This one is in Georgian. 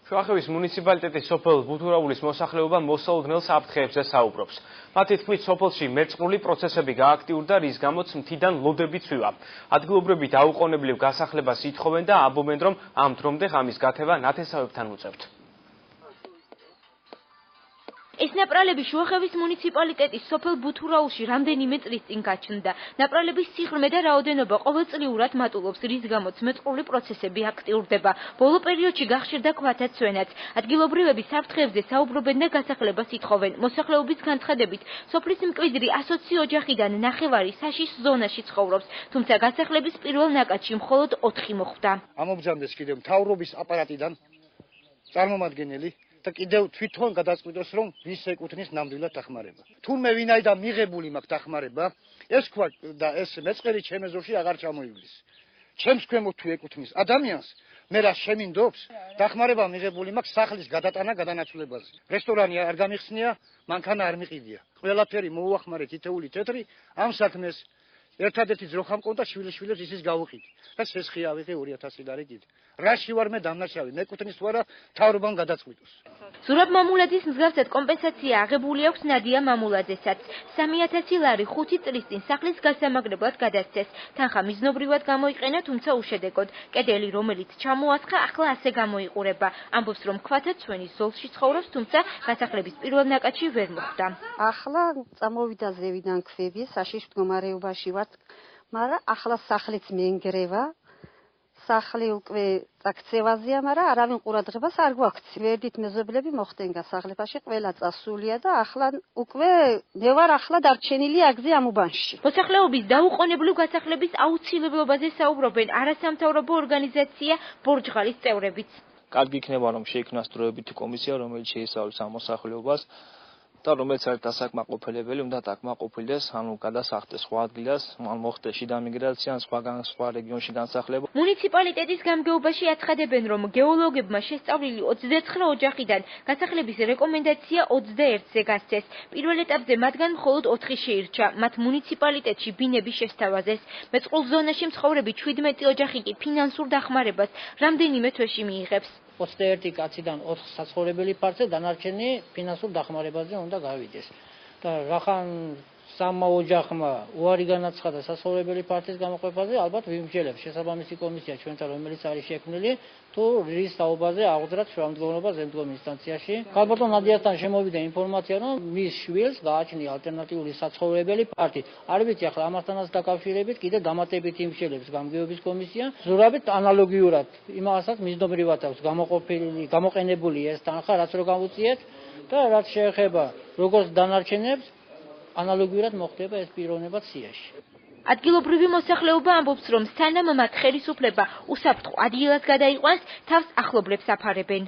შუახევის მუნიციპალიტეტის სოფელ ბუთურაულის მოსახლეობა მოსაუდგნელ საფრთხეებზე საუბრობს. მათი თქმით, სოფელში მერწყმული პროცესები გააქტიურდა, რის გამოც მთიდან ლოდები ცვივა. ადგილობრივები დაუყოვნებლივ გასახლებას ითხოვენ და ამბობენ, რომ ამ დრომდე ღამის გათევა ნათესავებთან უწევთ. ეს ნაპრალები შუახევის მუნიციპალიტეტის სოფელ ბუთურაულში რამდენიმე წლის წინ გაჩნდა. ნაპრალების სიღრმე და რაოდენობა ყოველწლიურად მატულობს, რის გამოც მეწყრული პროცესები აქტიურდება. ბოლო პერიოდში გახშირდა ქვათაცვენაც. ადგილობრივები საფრთხეებზე საუბრობენ და გასახლებას ითხოვენ. მოსახლეობის განცხადებით, სოფლის მკვიდრი 120 ოჯახიდან ნახევარი საშიშ ზონაში ცხოვრობს, თუმცა გასახლების პირველ ნაკადში მხოლოდ 4 მოხვდა. ამობრძანდეს კიდევ მთავრობის აპარატიდან წარმომადგენელი და კიდევ თვითონ გადაწყვიტოს, რომ ვის ეკუთვნის ნამდვილად დახმარება. თურმე ვინაიდან მიღებული მაქვს დახმარება, ეს ქვა და ეს მეწყერი ჩემ ეზოში აღარ ჩამოივლის. ჩემს ქვემოთ თუ ეკუთვნის ადამიანს, მე რა შემინდობს, დახმარება მიღებული მაქვს სახლის გადატანა გადანაცვლებაზე. რესტორანი არ გამიხსნია, მანქანა არ მიყიდია. ყველაფერი მოუახმარე თითეული თეთრი, ამ საქმეს ერთადერთი ძროხა მყავდა შვილიშვილებს ისის გავუყიდი. და სესხი ავიღე 2000 ლარი კიდე. რაში ვარ მე დამნაშავე, მეკუთვნის თუ არა მთავრობამ გადაწყვიტოს. ზურაბ მამულაძის მსგავსად კომპენსაცია აღებული აქვს ნადია მამულაძესაც. 3000 ლარი 5 წლის წინ სახლის გასამაგრებლად გადასცეს. თანხა მიზნობრივად გამოიყენა, თუმცა უშედეგოდ. კედელი, რომელიც ჩამოასხა, ახლა ასე გამოიყურება. ამბობს, რომ ქვათაცვენის ზოლში ცხოვრობს, თუმცა გასახლების პირველ ნაკადში ვერ მოხვდა. ახლა წამოვიდა ზევიდან ქვევი, საშიშ მდგომარეობაში ვართ, მაგრამ ახლა სახლიც მენგრევა. სახლი უკვე წაქცევაზეა, მაგრამ არავინ ყურადღებას არ გვაქვს. ვერდით მეზობლები მოხდნენ გასახლებაში, ყველა წასულია და ახლა უკვე მე ვარ ახლა დარჩენილი აგზე ამ უბანში. მოსახლეობის დაუყოვნებლივ გასახლების აუცილებლობაზე საუბრობენ არასამთავრობო ორგანიზაცია ბორჯღალის წევრებიც. კარგი იქნება, რომ შეიქმნას დროებითი კომისია, რომელიც შეისწავლის ამ მოსახლეობას და რომელიც არის დასაკმაყოფილებელი, უნდა დაკმაყოფილდეს, ანუ გადასახდეს სხვა ადგილას, ან მოხდეს შიდა მიგრაცია, სხვა რეგიონში განსახლება. მუნიციპალიტეტის გამგეობაში აცხადებენ, რომ გეოლოგებმა შესწავლილი 29 ოჯახიდან გასახლების რეკომენდაცია 21-ზე გასცეს. პირველ ეტაპზე მათგან მხოლოდ 4 შეირჩა. მათ მუნიციპალიტეტში ბინები შესთავაზეს. მეწყრულ ზონაში მცხოვრები 17 ოჯახი კი ფინანსურ დახმარებას რამდენიმე თვეში მიიღებს. 21 კაციდან 4 საცხოვრებელი ფართზე, დანარჩენი ფინანსურ დახმარებაზე უნდა გავიდეს. და რახან სამმა ოჯახმა უარი განაცხადა საცხოვრებელი ფართის გამოყოფაზე, ალბათ ვიმსჯელებს შესაბამისი კომისია ჩვენთან, რომელიც არის შექმნილი, თუ რის თაობაზე აღძრათ შუამდგომლობა ზემდგომ ინსტანციაში. ქალბატონ ნადიასთან შემოვიდა ინფორმაცია, რომ მის შვილს გააჩნია ალტერნატიული საცხოვრებელი ფართი. არ ვიცი ახლა ამასთანაც დაკავშირებით კიდე დამატებით იმსჯელებს გამგეობის კომისია. ზურაბით ანალოგიურად იმასაც მიზნობრივად აქვს გამოყენებული ეს თანხა, რაც რო გავუწიეთ და რაც შეეხება როგორც დანარჩენებს, ანალოგიურად მოხდება ეს პიროვნებაც სიაში. ადგილობრივი მოსახლეობა ამბობს, რომ სანამ მათ ხელისუფლება უსაფრთხო ადგილას გადაიყვანს, თავს ახლობლებს აფარებენ.